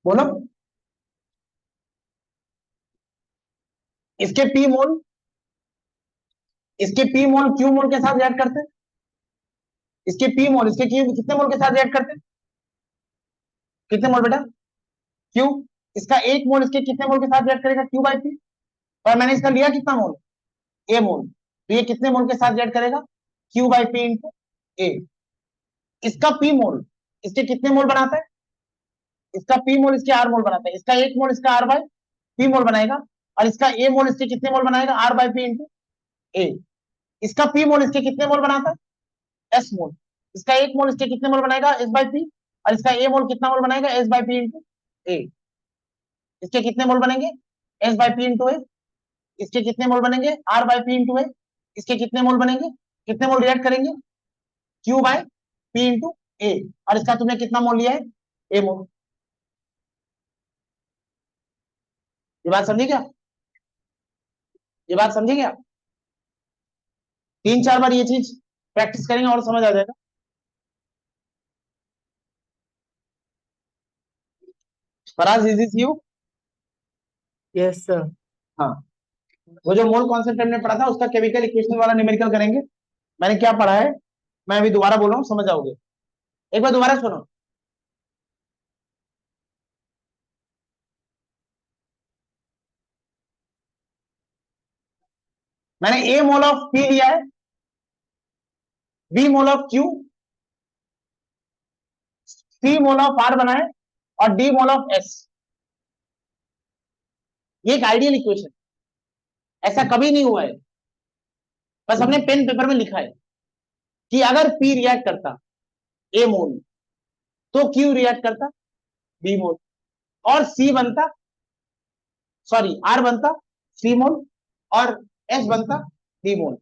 बोलो। इसके पी मोल, इसके पी मोल क्यू मोल के साथ रिएक्ट करते हैं। इसके पी मोल इसके कितने मोल के साथ रिएक्ट करते हैं? कितने मोल बेटा? क्यू। इसका एक मोल इसके कितने मोल के साथ रिएक्ट करेगा? Q by P. और मैंने इसका लिया कितना मोल? ए मोल। तो ये कितने मोल के साथ रिएक्ट करेगा? क्यू बाई पी इंटू ए। इसका पी मोल इसके कितने मोल बनाता है? इसका पी मोल इसके आर मोल बनाता है। इसका एक मोल इसका आर बाई पी मोल बनाएगा। और इसका ए मोल इसके कितने मोल बनाएगा? आर बाई पी इंटू ए। इसका पी मोल इसके कितने मोल बनाता है? एस मोल। इसका एक मोल इसके कितने मोल बनाएगा? S by P. और इसका ए मोल कितना मोल बनाएगा? एस बाई पी इंटू ए। इसके कितने मोल बनेंगे? एस बाई पी इंटू ए। इसके कितने मोल बनेंगे? आर बाई पी इंटू ए। इसके कितने मोल बनेंगे? कितने मोल रिएक्ट करेंगे? क्यू बाय पी इंटू ए। और इसका तुमने कितना मोल लिया है? ए मोल। ये बात समझी क्या? ये बात समझी क्या? 3-4 बार ये चीज प्रैक्टिस करेंगे और समझ आ जाएगा। Faraz, is this you? Yes sir. हाँ। वो जो मोल कॉन्सेप्ट हमने पढ़ा था उसका केमिकल इक्वेशन वाला न्यूमेरिकल करेंगे। मैंने क्या पढ़ा है मैं अभी दोबारा बोल रहा हूँ, समझ जाओगे। एक बार दोबारा सुनो। मैंने ए मोल ऑफ पी लिया है, B mole of Q, C mole of R बना है, और डी मोल ऑफ एस। ये एक आइडियल इक्वेशन, ऐसा कभी नहीं हुआ है। बस हमने पेन पेपर में लिखा है कि अगर पी रिएक्ट करता ए मोल तो क्यू रिएक्ट करता बी मोल, और सी बनता, सॉरी आर बनता सी मोल, और एस बनता डी मोल।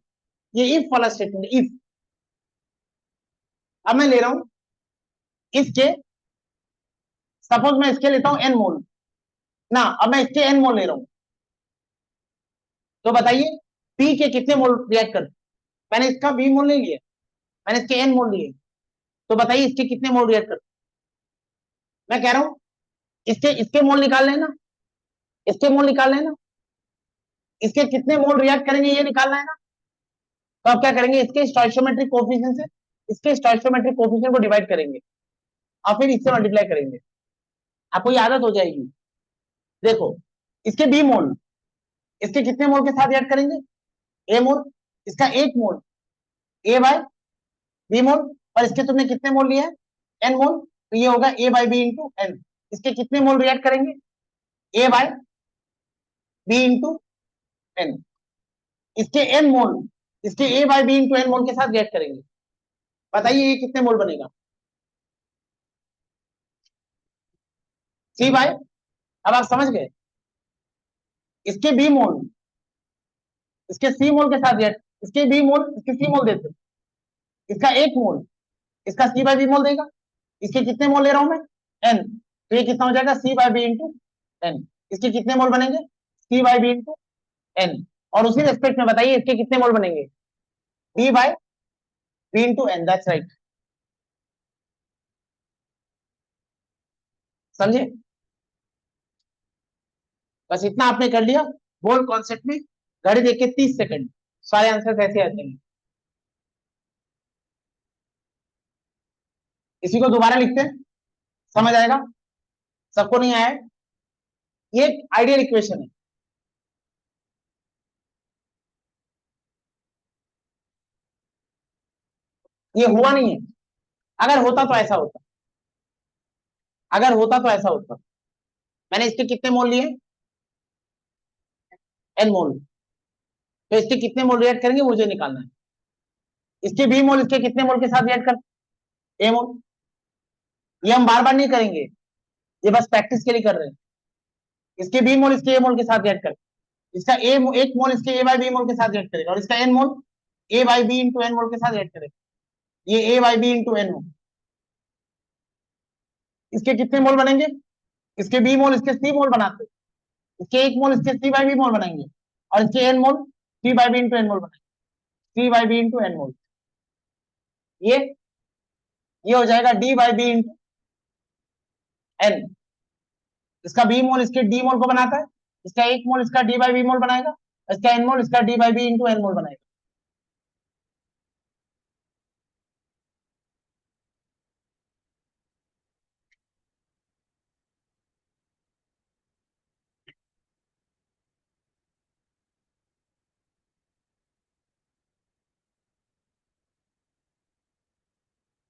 ये इफ वाला स्टेटमेंट, इफ। अब मैं ले रहा हूं इसके, सपोज मैं इसके लेता हूं एन मोल ना, अब मैं इसके एन मोल ले रहा हूं, तो बताइए पी के कितने मोल रिएक्ट करते? मैंने इसका बी मोल नहीं लिया, मैंने इसके एन मोल लिए, तो बताइए इसके कितने मोल रिएक्ट करते? मैं कह रहा हूं इसके इसके मोल निकाल लेना, इसके मोल निकाल लेना, इसके कितने मोल रिएक्ट करेंगे ये निकालना है ना। तो आप क्या करेंगे? इसके स्टोइचियोमेट्रिक कोएफिशिएंट से इसके स्टोइचियोमेट्रिक कोएफिशिएंट को डिवाइड करेंगे और फिर इससे मल्टीप्लाई करेंगे। आपको ये आदत हो जाएगी। देखो, इसके बी मोल इसके कितने मोल के साथ रिएक्ट करेंगे? ए मोल। इसका एक मोल ए बाय बी मोल, और इसके तुमने कितने मोल लिए हैं? एन मोल। तो ये होगा ए बाय बी इंटू एन। इसके कितने मोल रिएक्ट करेंगे? ए बाय बी इंटू एन। इसके एन मोल इसके ए bye B into n mole के साथ रिएक्ट करेंगे। बताइए ये कितने मोल बनेगा? सी बाय, अब आप समझ गए। इसके बी मोल इसके सी मोल के साथ रिएक्ट, इसके बी मोल इसके सी मोल देते, इसका एक मोल इसका सी बाय बी मोल देगा। इसके कितने मोल ले रहा हूं मैं? एन। तो ये कितना हो जाएगा? C by B into N. इसके कितने मोल बनेंगे? C by B into N. और उसी रेस्पेक्ट में बताइए इसके कितने मोल बनेंगे? D by B into N. That's right. समझे? बस इतना आपने कर लिया। बोल कॉन्सेप्ट में घड़ी देख के 30 सेकंड, सारे आंसर ऐसे आते हैं। इसी को दोबारा लिखते हैं, समझ आएगा। सबको नहीं आया? ये आइडियल इक्वेशन है। ये हुआ नहीं है, अगर होता तो ऐसा होता, अगर होता तो ऐसा होता। मैंने इसके कितने मोल लिए? एन मोल। तो इसके कितने मोल रिएक्ट करेंगे मुझे निकालना है। इसके बी मोल इसके कितने मोल के साथ रिएक्ट कर? ए मोल। ये हम बार बार नहीं करेंगे, ये बस प्रैक्टिस के लिए कर रहे हैं। इसके बी मोल इसके ए मोल के साथ रिएक्ट कर, इसका ए एक मोल इसके ए बाई बी मोल के साथ रिएक्ट करेगा, और इसका n mole A by B into n mole के साथ रिएक्ट करेगा। ये A by B into n हो। इसके कितने मोल बनेंगे? इसके बी मोल इसके सी मोल बनाते, इसके एक मोल इसके सी बाई बी मोल बनाएंगे, और इसके n mole C by B into n mole बनाएंगे। C by B into n mole. ये ये हो जाएगा D by B into n. इसका बी मोल इसके डी मोल को बनाता है, इसका एक मोल इसका डी बाई बी मोल बनाएगा, इसका एन मोल इसका D by B into n mole बनाएगा।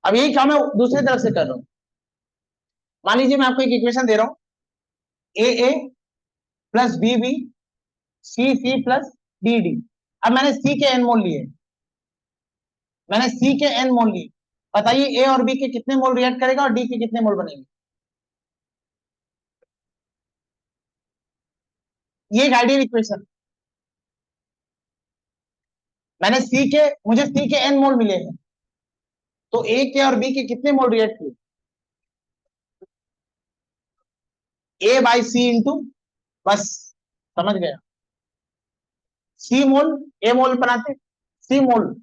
अब यही काम मैं दूसरी तरफ से कर रहा हूं। मान लीजिए मैं आपको एक इक्वेशन दे रहा हूं, A plus B C plus D. अब मैंने सी के एन मोल लिए, मैंने सी के एन मोल लिए, बताइए ए और बी के कितने मोल रिएक्ट करेगा और डी के कितने मोल बनेंगे। ये एक आइडियल इक्वेशन। मुझे सी के एन मोल मिले हैं, तो ए के और बी के कितने मोल रिएक्ट किए, ए बाई सी इंटू, बस समझ गया। सी मोल ए मोल बनाते, सी मोल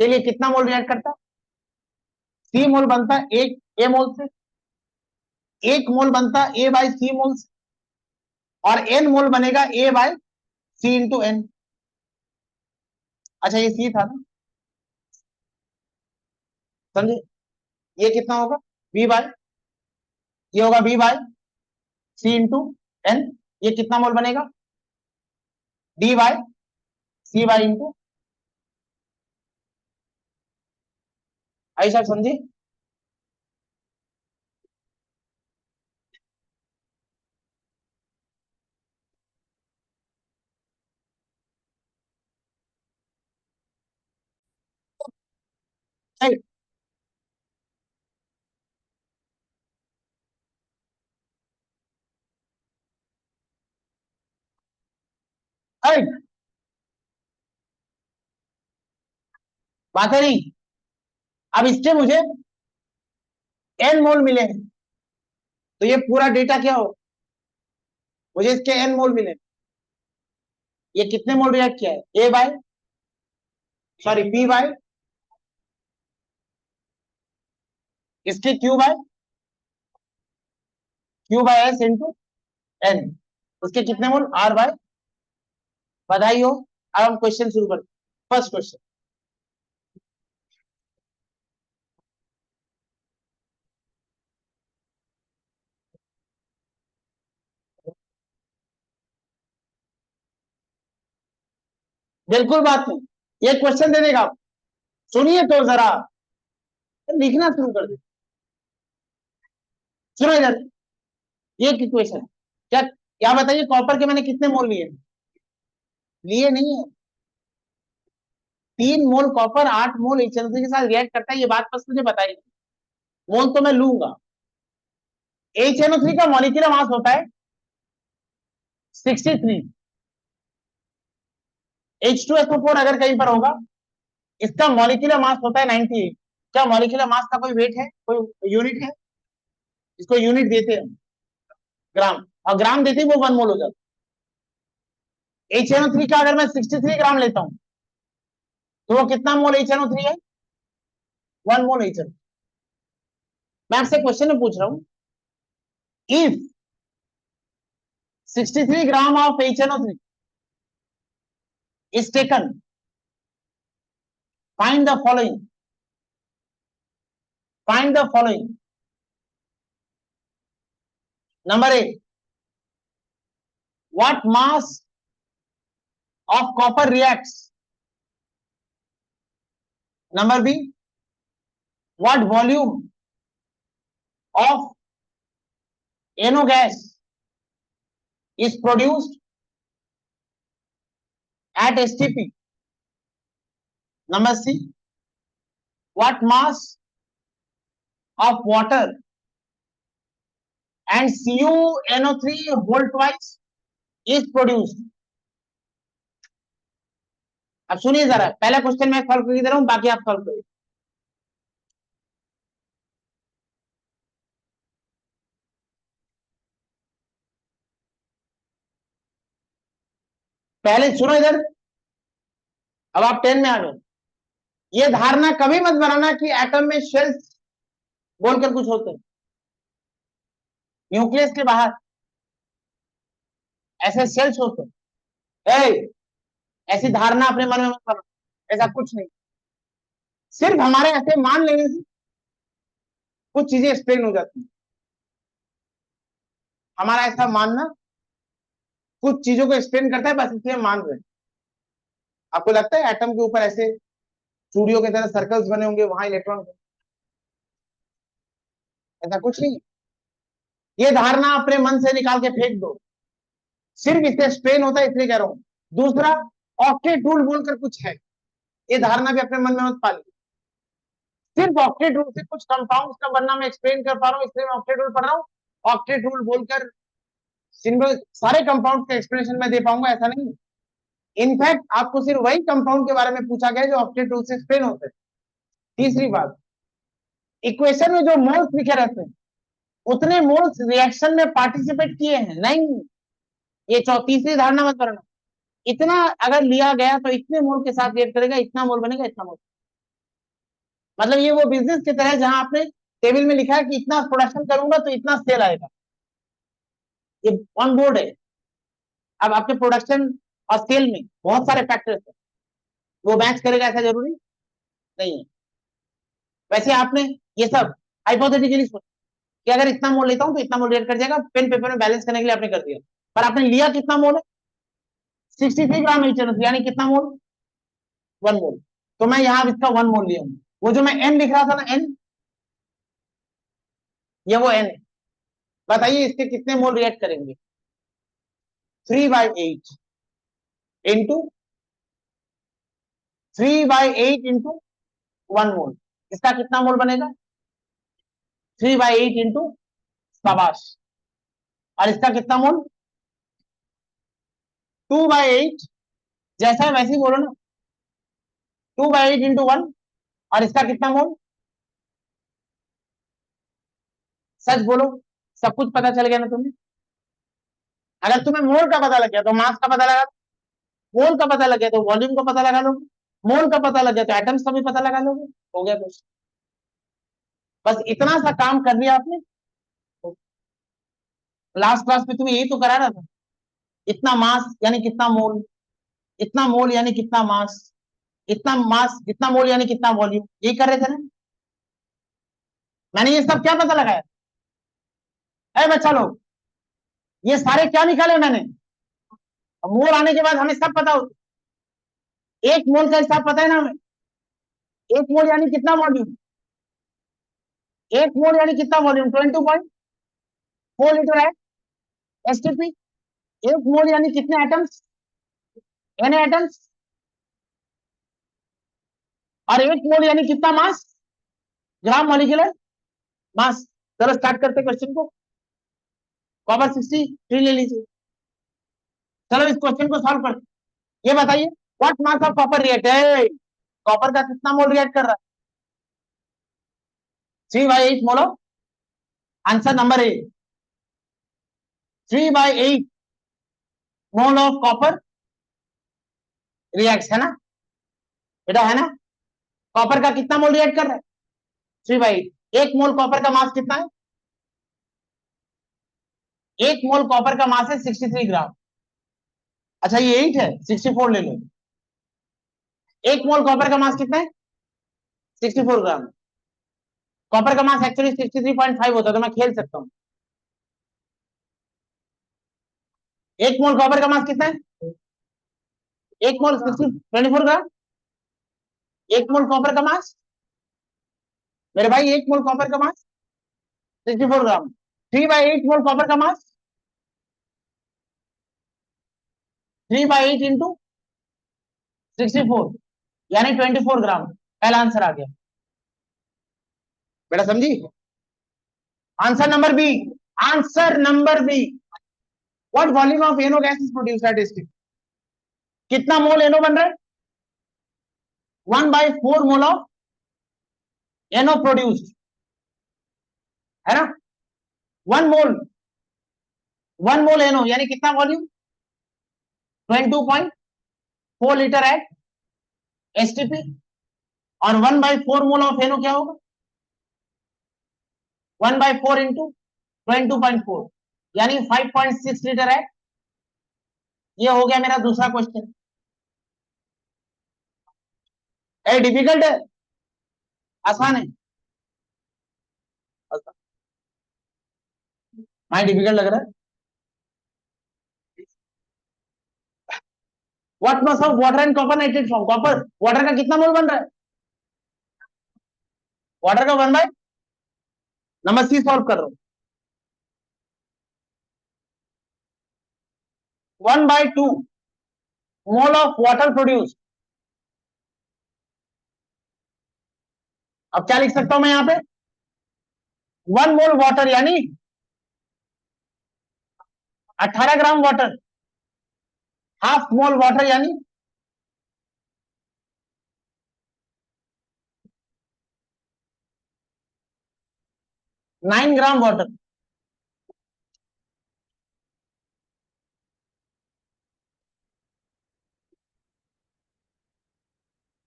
के लिए कितना मोल रिएक्ट करता, सी मोल बनता एक ए मोल से, एक मोल बनता ए बाई सी मोल से, और एन मोल बनेगा ए बाई सी इंटू एन। अच्छा ये सी था ना, समझे, ये कितना होगा बी बाई, ये होगा B by C into N, ये कितना मोल बनेगा D by C by into, आई साहब समझे। बात है नहीं। अब इसके मुझे एन मोल मिले हैं, तो ये पूरा डेटा क्या हो, मुझे इसके एन मोल मिले, ये कितने मोल रिएक्ट किया है A by, sorry P by इसके Q by S into N, उसके कितने मोल आर बाय, बधाई हो। अब हम क्वेश्चन शुरू करते, फर्स्ट क्वेश्चन, बिल्कुल बात नहीं, ये क्वेश्चन दे देगा, सुनिए तो जरा, लिखना शुरू कर दे, सुनो इधर, ये क्वेश्चन क्या क्या बताइए, कॉपर के मैंने कितने मोल लिए, लिए नहीं है, 3 मोल कॉपर 8 मोल HNO3 के साथ रिएक्ट करता है, ये बात बस मुझे बताइए, मोल तो मैं लूंगा। HNO3 का मॉलिक्यूलर मास होता है 63, H2SO4 अगर कहीं पर होगा, इसका मॉलिक्यूलर मास होता है 98। क्या मॉलिक्यूलर मास का कोई वेट है, कोई यूनिट है, इसको यूनिट देते हैं ग्राम, और ग्राम देते ही वो 1 मोल हो जाता है। HNO3 का अगर मैं 63 ग्राम लेता हूं, तो वो कितना मोल HNO3 है, 1 मोल HNO। मैं आपसे क्वेश्चन में पूछ रहा हूं, if 63 gram of HNO3 is taken, find the following, find the following. Number A, what mass of copper reacts, number B, what volume of NO gas is produced at STP, number C, what mass of water and CuNO3 volt-wise is produced। अब सुनिए जरा, पहला question मैं solve करके दे रहा हूं, बाकी आप सॉल्व करिए। पहले सुनो इधर, अब आप 10 में आ गए। ये धारणा कभी मत बनाना कि एटम में शेल्स बोलकर कुछ होते हैं, न्यूक्लियस के बाहर ऐसे सेल्स होते हैं। ऐसी धारणा अपने मन में मत करो, ऐसा कुछ नहीं। सिर्फ हमारे ऐसे मान लेने से कुछ चीजें एक्सप्लेन हो जाती है। हमारा ऐसा मानना कुछ चीजों को एक्सप्लेन करता है, बस इसलिए मान रहे हैं। आपको लगता है एटम के ऊपर ऐसे चूड़ियों की तरह सर्कल्स बने होंगे, वहां इलेक्ट्रॉन? ऐसा कुछ नहीं। ये धारणा अपने मन से निकाल के फेंक दो। सिर्फ इससे स्ट्रेन होता है, इसलिए कह रहा हूं। दूसरा, ऑक्टेट रूल बोलकर कुछ है, ये धारणा भी अपने मन में मत पालिए। सिर्फ ऑक्टेट रूल से कुछ कंपाउंड्स का बनना मैं एक्सप्लेन कर पा रहा हूं, इसलिए मैं ऑक्टेट रूल पढ़ रहा हूं। ऑक्टेट रूल बोलकर सिंगल सारे कंपाउंड का एक्सप्लेनेशन मैं दे पाऊंगा, ऐसा नहीं। इनफैक्ट आपको सिर्फ वही कंपाउंड के बारे में पूछा गया जो ऑक्टेट रूल से एक्सप्लेन होते हैं। तीसरी बात, इक्वेशन में जो मोल्स लिखे रहते हैं उतने मोल्स रिएक्शन में पार्टिसिपेट किए हैं नहीं। ये तीसरी धारणा मत करना। इतना अगर लिया गया तो इतने मोल के साथ रिएक्ट करेगा, इतना मोल बनेगा, इतना मोल। मतलब ये वो बिजनेस की तरह है जहां आपने टेबल में लिखा है कि इतना प्रोडक्शन करूंगा तो इतना सेल आएगा, ये ऑन बोर्ड है। अब आपके प्रोडक्शन और सेल में बहुत सारे फैक्टर्स है, वो मैच करेगा ऐसा जरूरी नहीं है। वैसे आपने ये सब हाइपोथेटिकली सोचा कि अगर इतना मोल लेता हूं तो इतना मोल रिएक्ट कर जाएगा, पेन पेपर में बैलेंस करने के लिए आपने कर दिया। पर आपने लिया कितना मोल है? 63 ग्राम एच, यानी कितना मोल? 1 मोल। तो मैं यहां इसका 1 मोल लिया हूं। वो जो मैं एन लिख रहा था ना, एन, ये वो एन है। बताइए इसके कितने मोल रिएक्ट करेंगे? 3/8 इंटू 3/8 इंटू 1 मोल, इसका कितना मोल बनेगा? 3/8 इंटू, शाबाश। और इसका कितना मोल? 2/8, जैसा है वैसे ही बोलो ना। 2/8 इंटू 1, और इसका कितना मोल? सच बोलो, सब कुछ पता चल गया ना तुम्हें? अगर तुम्हें मोल का पता लग गया तो मास का पता लगा लो, मोल का पता लग गया तो वॉल्यूम का पता लगा लोगे, मोल का पता लग गया तो एटम्स का भी पता लगा लोगे, हो गया कुछ। बस इतना सा काम कर लिया आपने। लास्ट क्लास में तुम्हें यही तो करा रहा था, इतना मास यानी कितना मोल, इतना मोल यानी कितना मास, इतना मास इतना मोल यानी कितना वॉल्यूम, यही कर रहे थे ना? मैंने ये सब क्या पता लगाया? अरे बच्चा लोग, ये सारे क्या निकाले मैंने? मोल आने के बाद हमें सब पता होता, एक मोल का हिसाब पता है ना हमें? एक मोल यानी कितना वॉल्यूम, एक मोल यानी कितना वॉल्यूम? 22.4 लीटर है एसटीपी। एक मोल यानी कितने एटम्स? N atoms. और एक मोल यानी कितना मास? Gram molecular mass. चलो स्टार्ट करते क्वेश्चन को। कॉपर 63 ले लीजिए। चलो इस क्वेश्चन को सॉल्व करते। ये बताइए, what mass of copper react है? कॉपर का कितना मोल रिएक्ट कर रहा है? 3/8 mole of, answer number A, 3/8 mole of copper react, है ना बेटा, है ना? कॉपर का कितना मोल रिएक्ट कर रहा है? 3/8। एक मोल कॉपर का मास कितना है? एक मोल कॉपर का मास है 63 ग्राम। अच्छा ये 8 है, 64 ले लो। एक मोल कॉपर का मास कितना है? 64 ग्राम। कॉपर का मास एक्चुअली 63.5 होता है, तो मैं खेल सकता हूं। एक मोल कॉपर का मास कितना है? एक मोल 24 ग्राम। एक मोल कॉपर का मास, मेरे भाई, एक मोल कॉपर का मास 64 ग्राम। 3/8 मोल कॉपर का मास, 3/8 इंटू 64, यानी 24 ग्राम। पहला आंसर आ गया बेटा, समझी? Answer number B, answer number B. What volume of NO gas is produced at steam? कितना मोल एनो बन रहा है? 1/4 मोल ऑफ एनो प्रोड्यूस्ड, है ना? 1 मोल, 1 मोल एनो यानी कितना वॉल्यूम? 22.4 litre at STP. और 1/4 मोल ऑफ एनो क्या होगा? 1/4 इंटू 22.4, यानी 5.6 लीटर है ये हो गया मेरा दूसरा क्वेश्चन। ए डिफिकल्ट है, आसान है? हाँ डिफिकल्ट लग रहा है। What must of water and copper nitrate form, copper water का कितना मोल बन रहा है? वाटर का 1/, नंबर सी सॉल्व कर रहा हूं। 1/2 मोल ऑफ वाटर प्रोड्यूस। अब क्या लिख सकता हूं मैं यहां पे? 1 मोल वाटर यानी 18 gram water, half mole water यानी 9 ग्राम वाटर।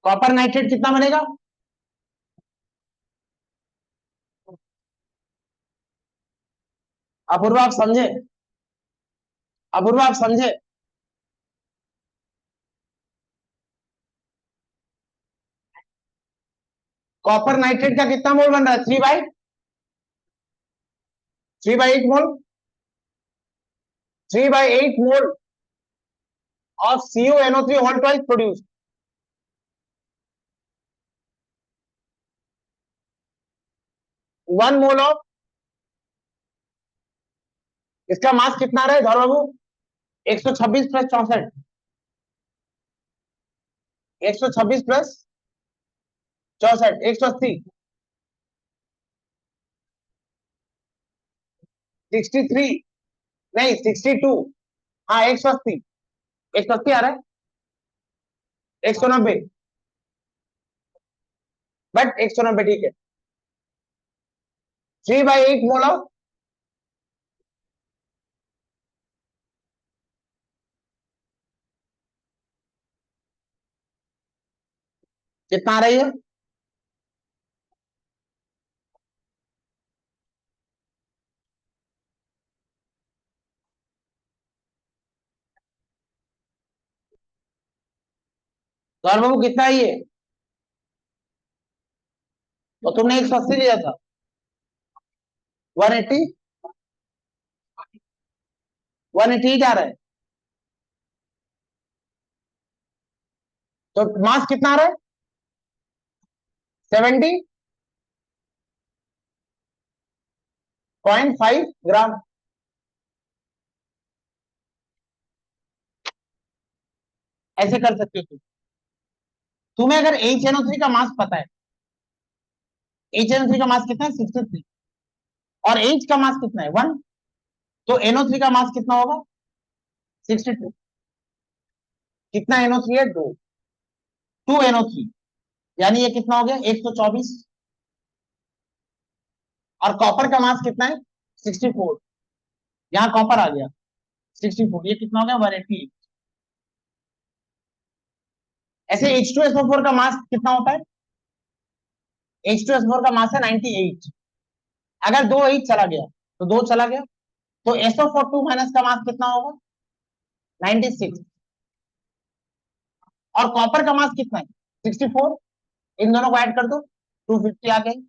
कॉपर नाइट्रेट कितना बनेगा? अपूर्वा आप समझे? अपूर्वा आप समझे? कॉपर नाइट्रेट का कितना मोल बन रहा है? 3/8 मोल, 3/8 मोल of CuNO3 whole twice produced. 1 mole of, इसका मास कितना रहे धौर बाबू? 126 प्लस 64, 126 प्लस 64, 180, 63, नहीं 62, हाँ 180, 180 आ रहा है, 190, बट 190 ठीक है। 3/8 मोल ऑफ, कितना आ रही है? धौर बाबू कितना है ये? तो तुमने 180 लिया था, 180, 180 जा रहा है, तो मास कितना आ रहा है? 70.5 ग्राम। ऐसे कर सकते हो तुम। तुम्हें अगर HNO3 का मास पता है, HNO3 का मास कितना है? 63, और H का मास कितना है? 1, तो NO3 का मास कितना होगा? 62। कितना NO3 है? 2, 2 NO3, यानी ये कितना हो गया? 124। और कॉपर का मास कितना है? 64, यहाँ कॉपर आ गया 64, ये कितना हो गया? 180। ऐसे H2SO4 का मास कितना होता है? H2SO4 का मास है 98। अगर 2 H चला गया तो 2 चला गया, तो SO4 माइनस का मास कितना होगा? 96। और कॉपर का मास कितना है? 64, इन दोनों को ऐड कर दो, 250 आ गई,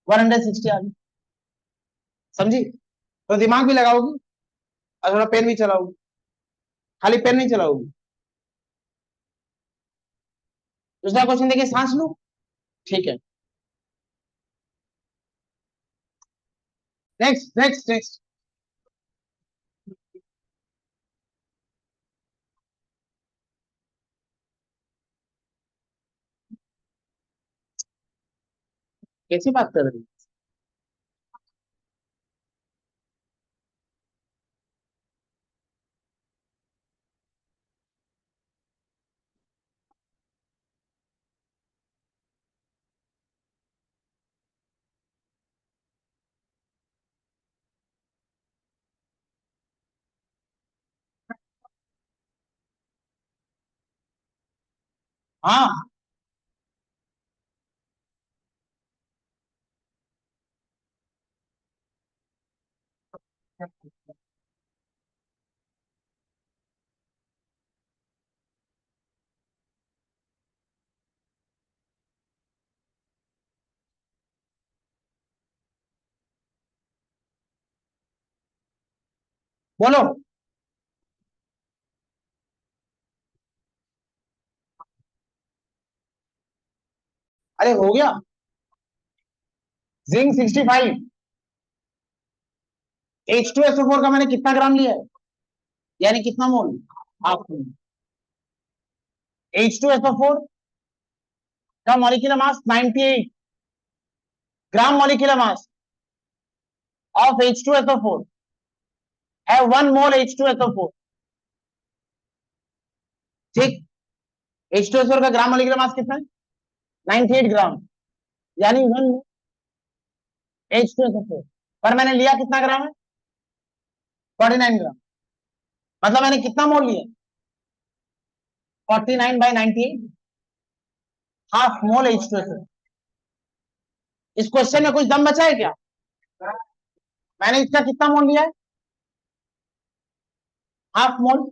160 आ गई। समझी? तो दिमाग भी लगाओगी और थोड़ा पेन भी चलाओगी, खाली पेन नहीं चलाओगी। दूसरा क्वेश्चन देखिए, सांस लो, ठीक है। Next next next. कैसी बात कर रही है? हाँ बोलो। अरे हो गया। जिंक 65, H2SO4 का मैंने कितना ग्राम लिया है, यानी कितना मोल, हाफ मोल। H2SO4 का molecular mass 98 gram, molecular mass of H2SO4 है 1 मोल H2SO4। ठीक, H2SO4 का ग्राम मॉलिक्यूलर मास कितना है, 98 ग्राम, यानी 1 H2SO4 पर मैंने लिया कितना ग्राम है, 49 ग्राम। मतलब मैंने कितना मोल लिया, 49/98, हाफ मोल H2SO4। इस क्वेश्चन में कुछ दम बचा है क्या, मैंने इसका कितना मोल लिया है, हाफ मोल।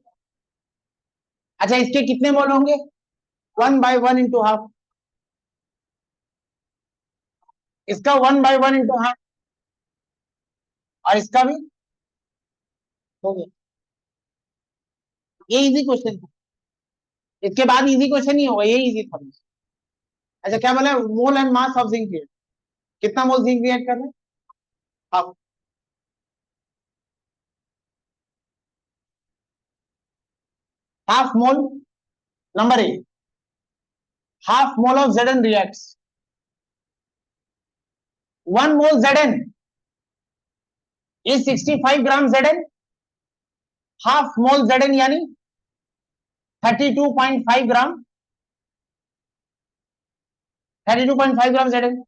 अच्छा, इसके कितने मोल होंगे, 1/1 इंटू हाफ, इसका 1/1 इंटू हाफ, और इसका भी हो गया। ये इजी क्वेश्चन था, इसके बाद इजी क्वेश्चन नहीं होगा, ये इजी था। अच्छा क्या बोला, mole and mass of zinc, कितना मोल जिंक रिएक्ट कर रहे हैं, half. Half mole, number A, half mole of Zn reacts 1 mole Zn is 65 gram Zn, half mole Zn यानी 32.5 ग्राम, 32.5 ग्राम Zn,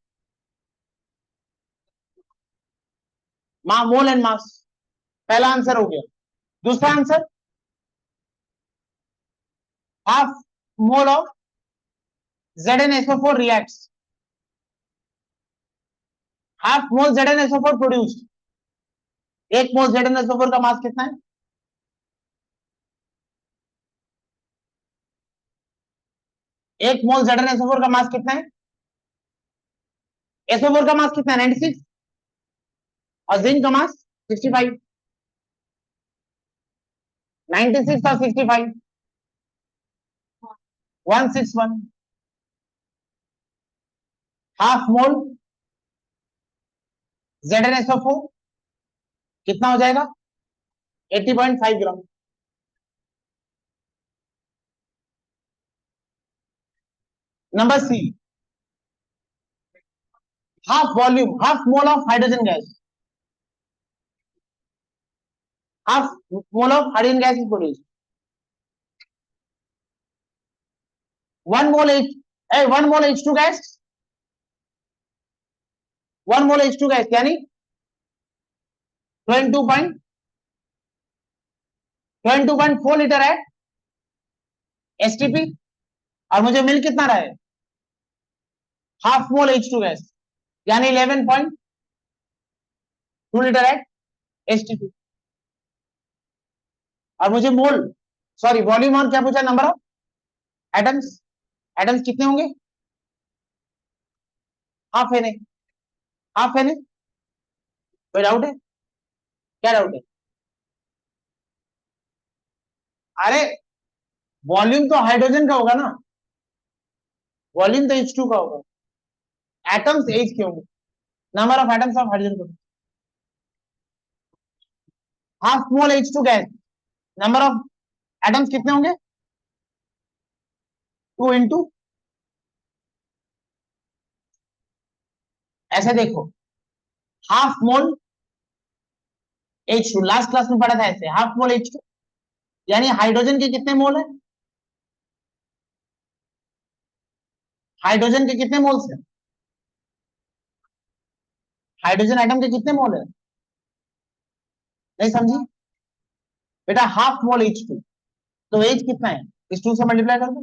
मोल एंड मास। पहला आंसर हो गया। दूसरा answer, half mole of ZnSO4 reacts, half mole ZnSO4 produced, एक मोल ZnSO4 का mass कितना है, एक मोल ZnSO4 का मास कितना है, SO4 का मास कितना है 96, और जिंक का मास 65, 96 और 65 161, हाफ मोल ZnSO4 कितना हो जाएगा, 80.5 gram. Number C, half volume, half mole of hydrogen gas, half mole of hydrogen gas is produced, 1 mole gas, 1 mole gas यानी 22.4 लीटर है एसटीपी, और मुझे मिल कितना रहा है, हाफ मोल गैस यानी 11.2 लीटर है एसटीपी, और मुझे मोल, सॉरी वॉल्यूम और क्या पूछा, नंबर ऑफ एटम्स, एटम्स कितने होंगे, हाफ है, हाफ है, कोई डाउट है, क्या डाउट है, अरे वॉल्यूम तो हाइड्रोजन का होगा ना, वॉल्यूम तो H2 का होगा, एटम्स H के होंगे, number of atoms of hydrogen को, half mole H2 gas, number of atoms कितने होंगे, 2 इंटू, ऐसे देखो, half mole H2, last class में पढ़ा था ऐसे, हाफ मोल H2 यानी हाइड्रोजन के कितने मोल है, हाइड्रोजन के कितने मोल्स है, हाइड्रोजन एटम के कितने मोल है, नहीं समझी बेटा, हाफ मोल H2, तो H कितना है, इस 2 से मल्टीप्लाई कर दो,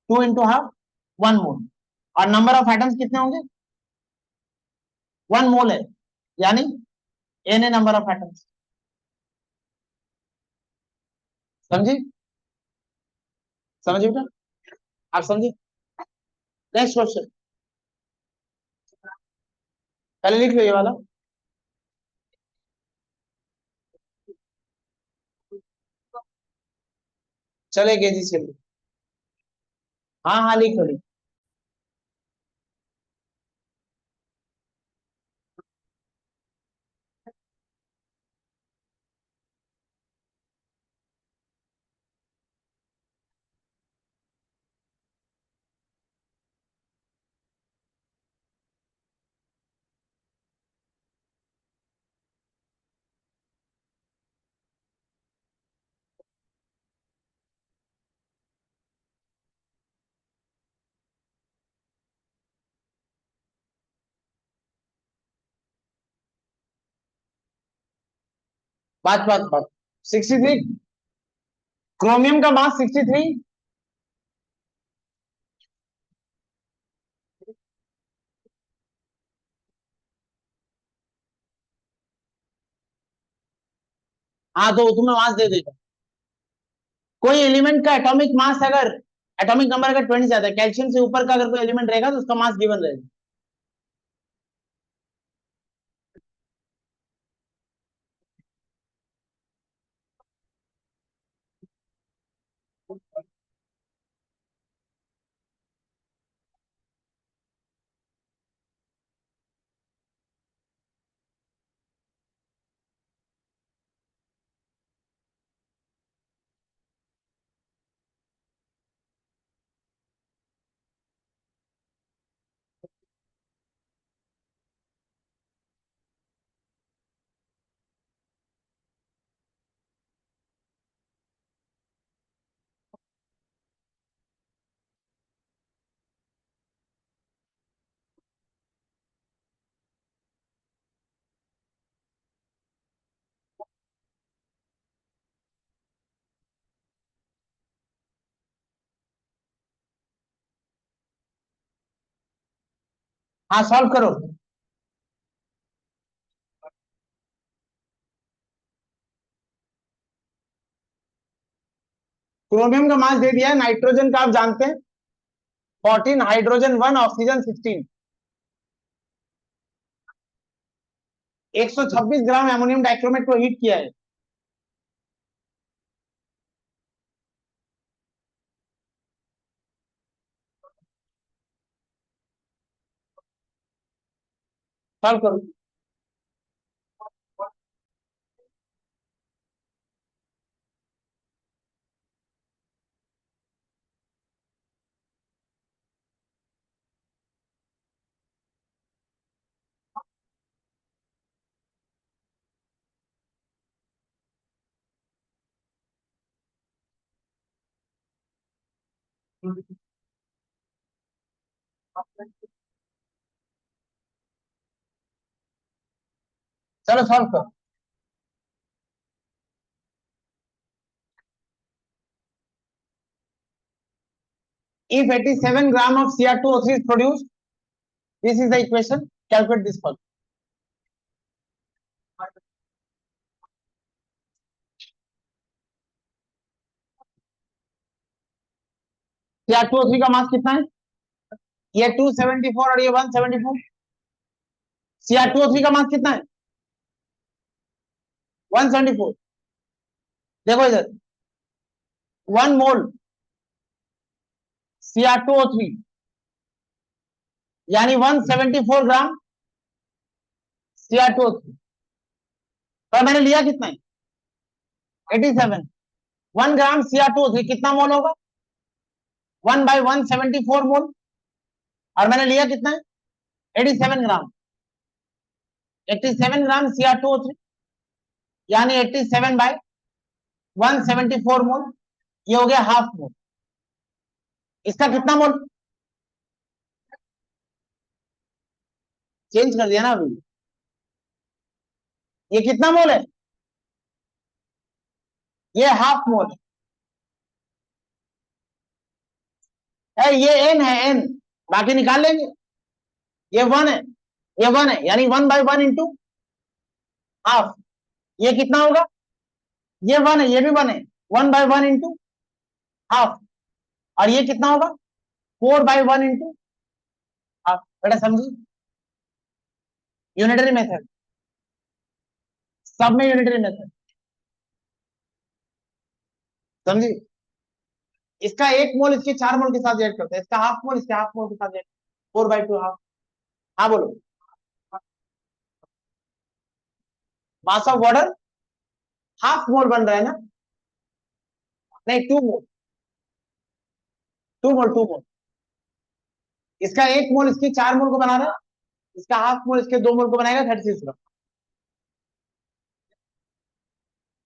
2 इंटू हाफ, 1 मोल, और नंबर ऑफ एटम्स कितने होंगे, 1 मोल है, यानी N A number of atoms, समझी, समझिए बेटा, आप समझिए। नेक्स्ट क्वेश्चन, पहले लिख लो ये वाला, चलो एक केजी चलिए। हाँ हाँ लिख लो लिख। बात बात बात 63। क्रोमियम का मास 63। हाँ तो तुम्हें मास दे देगा। कोई एलिमेंट का एटॉमिक मास अगर एटॉमिक नंबर अगर 20 ज्यादा है, कैल्शियम से ऊपर का अगर कोई एलिमेंट रहेगा तो उसका मास गिवन रहेगा। हाँ सॉल्व करो। क्रोमियम का मास दे दिया है, नाइट्रोजन का आप जानते हैं 14, हाइड्रोजन 1, ऑक्सीजन 16। 126 ग्राम एमोनियम डाइक्रोमेट को हीट किया है। सॉल्व करो। चलो सॉल्व करो। If 87 gram of Cr2O3 is produced, this is the equation. Calculate this first. Cr2O3 का मास कितना है? ये 274 और ये 174। Cr2O3 का मास कितना है? 174। देखो इधर 1 मोल Cr2O3 यानी 174 ग्राम Cr2O3। पर मैंने लिया कितना है? 87। 1 ग्राम Cr2O3 कितना मोल होगा? 1/174 मोल। और मैंने लिया कितना है? 87 ग्राम। 87 ग्राम Cr2O3 यानी 87/174 मोल। ये हो गया हाफ मोल। इसका कितना मोल? चेंज कर दिया ना अभी। ये कितना मोल है? ये हाफ मोल है। ये एन है एन, बाकी निकाल लेंगे। ये 1 है, ये 1 है यानी 1/1 इंटू हाफ। ये कितना होगा? ये 1 है, ये भी 1 है, 1/1 इंटू हाफ। और ये कितना होगा? 4/1 इंटू हाफ। बेटा समझी? यूनिटरी मेथड, सब में यूनिटरी मेथड। समझी? इसका 1 मोल इसके 4 मोल के साथ रिएक्ट करता है, इसका हाफ मोल इसके हाफ मोल के साथ रिएक्ट, 4/2 हाफ। हाँ बोलो। Mass of water half mole बन रहा है ना, नहीं 2 मोल, 2 मोल, 2 मोल। इसका 1 मोल इसके 4 मोल को बना रहा है, इसका हाफ मोल इसके 2 मोल को बनाएगा, 36 ग्राम।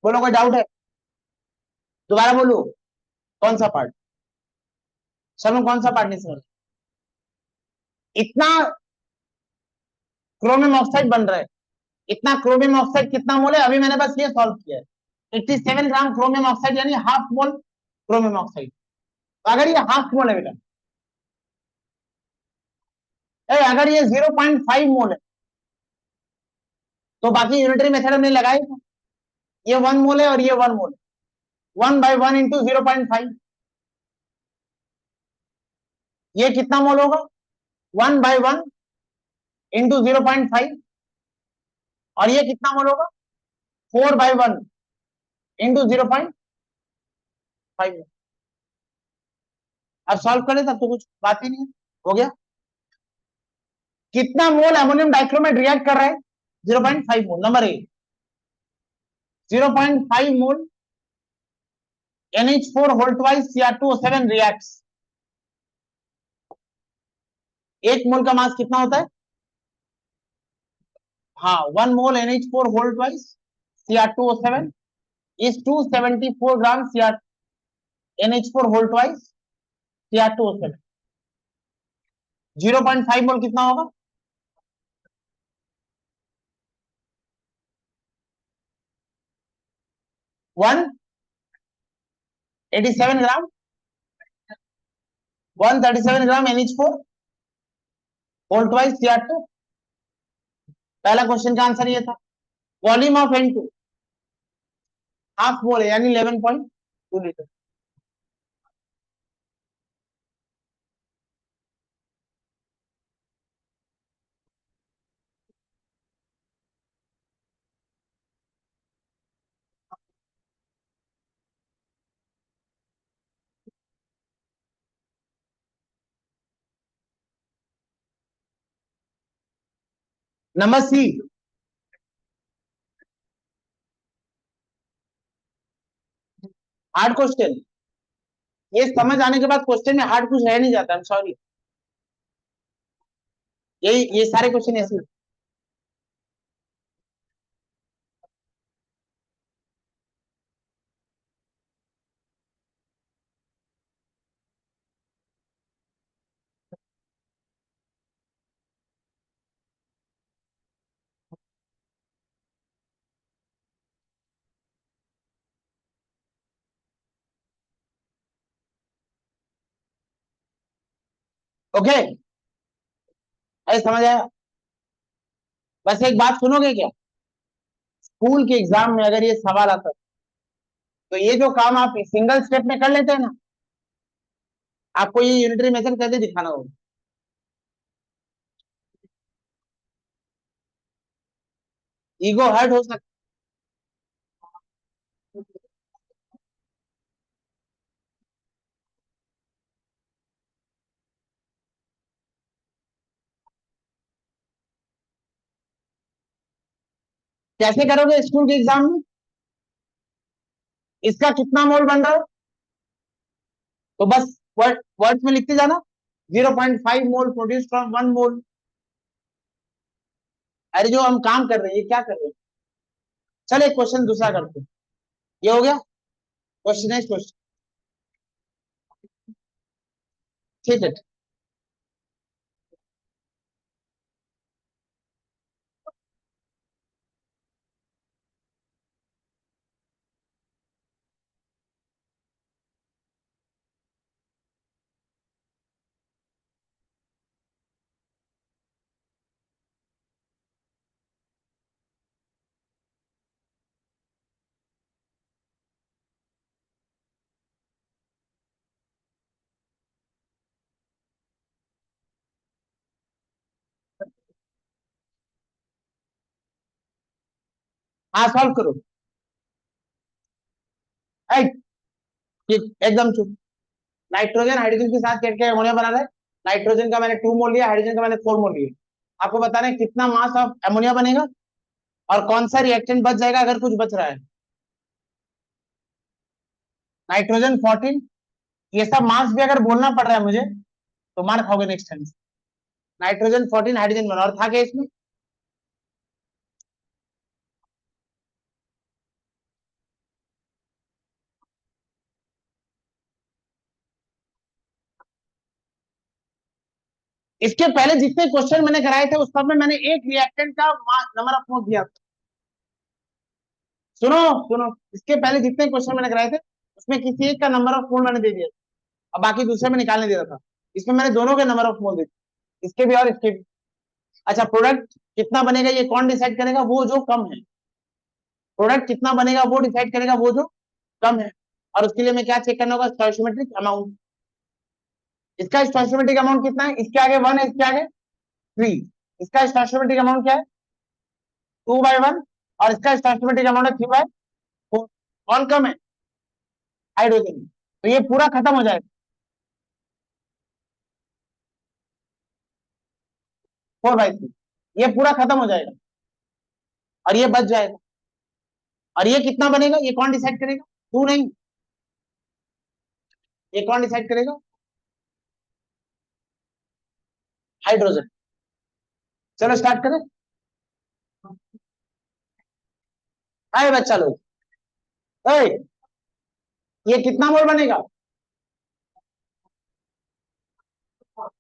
बोलो कोई डाउट है? दोबारा बोलो, कौन सा पार्ट? सब में कौन सा पार्ट नहीं समझ? इतना क्रोमियम ऑक्साइड बन रहा है, इतना क्रोमियम ऑक्साइड कितना मोल है, अभी मैंने बस ये सॉल्व किया है। 87 ग्राम क्रोमियम ऑक्साइड यानी हाफ मोल क्रोमियम ऑक्साइड। तो अगर ये हाफ मोल है बेटा, अगर ये 0.5 मोल है तो बाकी यूनिटरी मेथड में लगाएगा, ये 1 मोल है और ये 1 मोल, 1/1 इंटू 0.5, ये कितना मोल होगा? 1/1 इंटू 0.5, और ये कितना मोल होगा? 4/1 इंटू 0.5। अब सॉल्व करें तब तो कुछ बात ही नहीं है, हो गया। कितना मोल अमोनियम डाइक्रोमेट रिएक्ट कर रहा है? 0.5 mole. Number A 0.5 mole NH4 होल्ट वाइज Cr2O7 रिएक्ट्स। 1 मोल का मास कितना होता है? हाँ, 1 मोल NH4 होल्ट वाइज Cr2O7 is 274 ग्राम NH4 होल्ट वाइज Cr2O7। 0.5 मोल कितना होगा? 187 ग्राम, 137 ग्राम NH4 होल्ट वाइज Cr2। पहला क्वेश्चन का आंसर ये था। Volume of N2 half mole है यानी 11.2 litre. Number C, hard question. ये समझ आने के बाद क्वेश्चन में हार्ड कुछ रह नहीं जाता, आई एम सॉरी। ये सारे क्वेश्चन ऐसे। ओके, ऐसे समझ आया? बस एक बात सुनोगे क्या? स्कूल के एग्जाम में अगर ये सवाल आता तो ये जो काम आप सिंगल स्टेप में कर लेते हैं ना, आपको ये यूनिटरी मेथड कैसे दिखाना होगा। ईगो हर्ट हो सकता कैसे करोगे स्कूल के एग्जाम में? इसका कितना मोल बन रहा है तो बस वर्ड्स में लिखते जाना, 0.5 मोल प्रोड्यूस फ्रॉम 1 मोल। अरे जो हम काम कर रहे हैं ये क्या कर रहे हैं? चलो एक क्वेश्चन दूसरा करते हैं। ये हो गया क्वेश्चन, नेक्स्ट क्वेश्चन। ठीक है। हाँ सॉल्व करो। एकदम चुप। नाइट्रोजन हाइड्रोजन के साथ रिएक्ट करके अमोनिया बना रहा है। नाइट्रोजन का मैंने 2 मोल लिया, हाइड्रोजन का मैंने 4 मोल लिया। आपको बताना है कितना मास ऑफ अमोनिया बनेगा और कौन सा रिएक्टेंट बच जाएगा अगर कुछ बच रहा है। नाइट्रोजन 14, ये सब मास भी अगर बोलना पड़ रहा है मुझे तो मार खाओगे नेक्स्ट टाइम। नाइट्रोजन 14 हाइड्रोजन 1 और था क्या इसमें? इसके पहले जितने क्वेश्चन मैंने कराए थे उस सब में मैंने एक रिएक्टेंट का नंबर ऑफ मोल दिया। सुनो सुनो, इसके पहले जितने क्वेश्चन मैंने कराए थे उसमें किसी एक का नंबर ऑफ मोल मैंने दे दिया और बाकी दूसरे में निकालने दे रहा था। इसमें मैंने दोनों के नंबर ऑफ मोल दे दिए, इसके भी और इसके भी। अच्छा, प्रोडक्ट कितना बनेगा ये कौन डिसाइड करेगा? वो जो कम है। प्रोडक्ट कितना बनेगा वो डिसाइड करेगा वो जो कम है। और उसके लिए मैं क्या चेक करना होगा? स्टोइचियोमेट्रिक अमाउंट। इसका स्टोइचियोमेट्रिक अमाउंट कितना है? इसके आगे 1 है, इसके आगे 3। इसका स्टोइचियोमेट्रिक अमाउंट क्या है? 2/1। और इसका स्टोइचियोमेट्रिक अमाउंट है 3/4। कौन कम है? हाइड्रोजन। तो ये पूरा खत्म हो जाएगा 4/3। ये पूरा खत्म हो जाएगा और ये बच जाएगा। और ये कितना बनेगा ये कौन डिसाइड करेगा? तू नहीं, ये कौन डिसाइड करेगा? हाइड्रोजन। चलो स्टार्ट करें। हाय बच्चा लोग, ओए, ये कितना मोल बनेगा?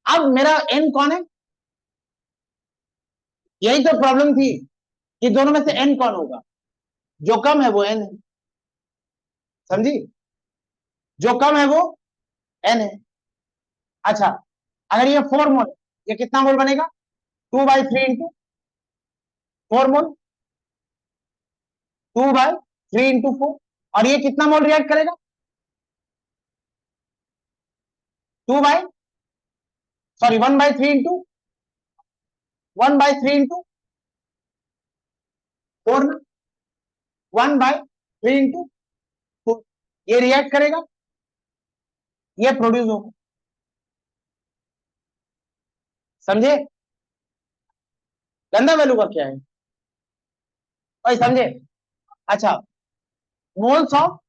अब मेरा एन कौन है? यही तो प्रॉब्लम थी कि दोनों में से एन कौन होगा? जो कम है वो एन है। समझी? जो कम है वो एन है। अच्छा, अगर ये 4 मोल, ये कितना मोल बनेगा? 2/3 इंटू 4 मोल। 2/3 इंटू 4। और ये कितना मोल रिएक्ट करेगा? 2 बाई सॉरी 1/3 इंटू 1/3 इंटू 4 ना। 1/3 इंटू 4। ये रिएक्ट करेगा, ये प्रोड्यूस होगा। समझे? गंदा वैल्यू का क्या है भाई, समझे? अच्छा, moles of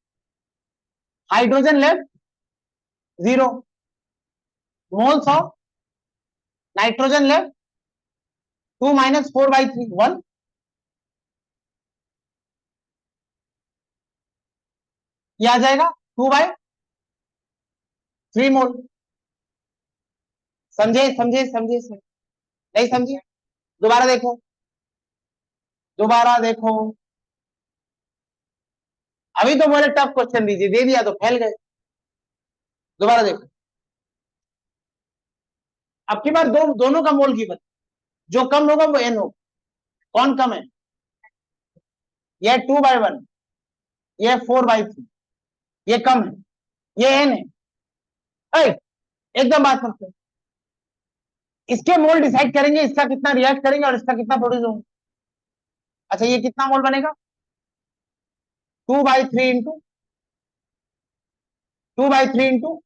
hydrogen left 0, moles of nitrogen left 2 - 4/3 1। ये आ जाएगा 2/3 मोल। समझे समझे समझे नहीं समझे? दोबारा देखो, दोबारा देखो। अभी तो बोले टफ क्वेश्चन दीजिए, दे दिया तो फैल गए। दोबारा देखो, अब की बार दोनों का मोल की बता। जो कम होगा वो एन होगा। कौन कम है? ये 2/1, ये 4/3। ये कम है, ये एन है। एकदम बात करते, इसके मोल डिसाइड करेंगे इसका कितना रिएक्ट करेंगे और इसका कितना प्रोड्यूस होगा। अच्छा, ये कितना मोल बनेगा? 2/3 इंटू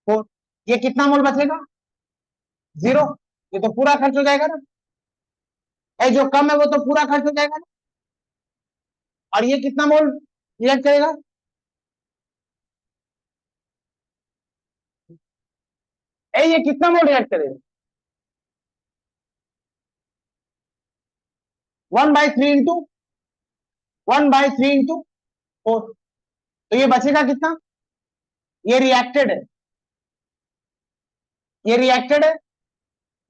4। ये कितना मोल बचेगा? 0। ये तो पूरा खर्च हो जाएगा ना। जो कम है वो तो पूरा खर्च हो जाएगा ना। और ये कितना मोल रिएक्ट करेगा? ये कितना मोल रिएक्ट करेगा? 1/3 इंटू 4। तो ये बचेगा कितना? ये रिएक्टेड है, ये रिएक्टेड है,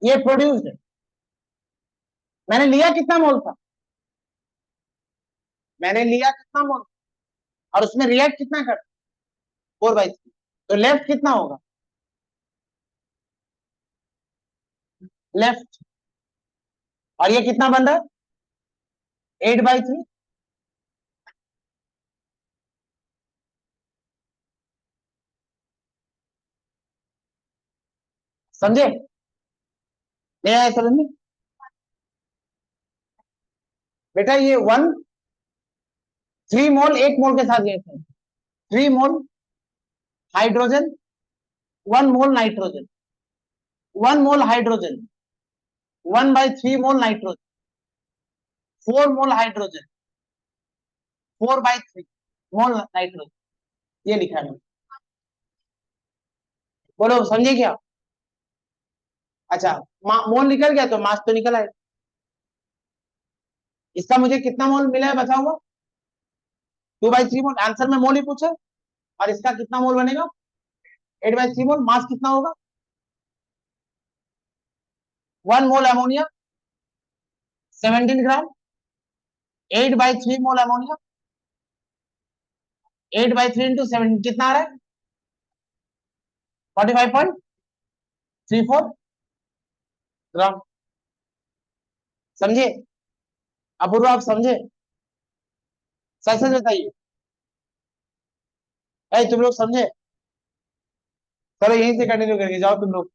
ये प्रोड्यूस्ड है। मैंने लिया कितना मोल था? मैंने लिया कितना मोल और उसमें रिएक्ट कितना कर? 4/3। तो लेफ्ट कितना होगा? लेफ्ट। और ये कितना बन रहा है? 8/3। समझे? नहीं आया समझ में? बेटा ये 3 मोल 1 मोल के साथ गए थे। 3 मोल हाइड्रोजन 1 मोल नाइट्रोजन, 1 मोल हाइड्रोजन, 1/3 मोल नाइट्रोजन, 4 मोल हाइड्रोजन, 4/3 मोल नाइट्रोजन, ये लिखा है। बोलो समझे क्या? अच्छा, मोल निकल गया तो मास तो निकल आए। इसका मुझे कितना मोल मिला है बताऊंगा? 2/3 मोल, आंसर में मोल ही पूछा, और इसका कितना मोल बनेगा? 8/3 मोल। मास कितना होगा? 1 मोल अमोनिया 17 ग्राम, 8/3 मोल अमोनिया, 8/3 इंटू 17 कितना आ रहा है? 45.34 ग्राम। समझे? अपूर्व आप समझे? सच सच बताइए, तुम लोग समझे? चलो यहीं से कंटिन्यू करके जाओ तुम लोग।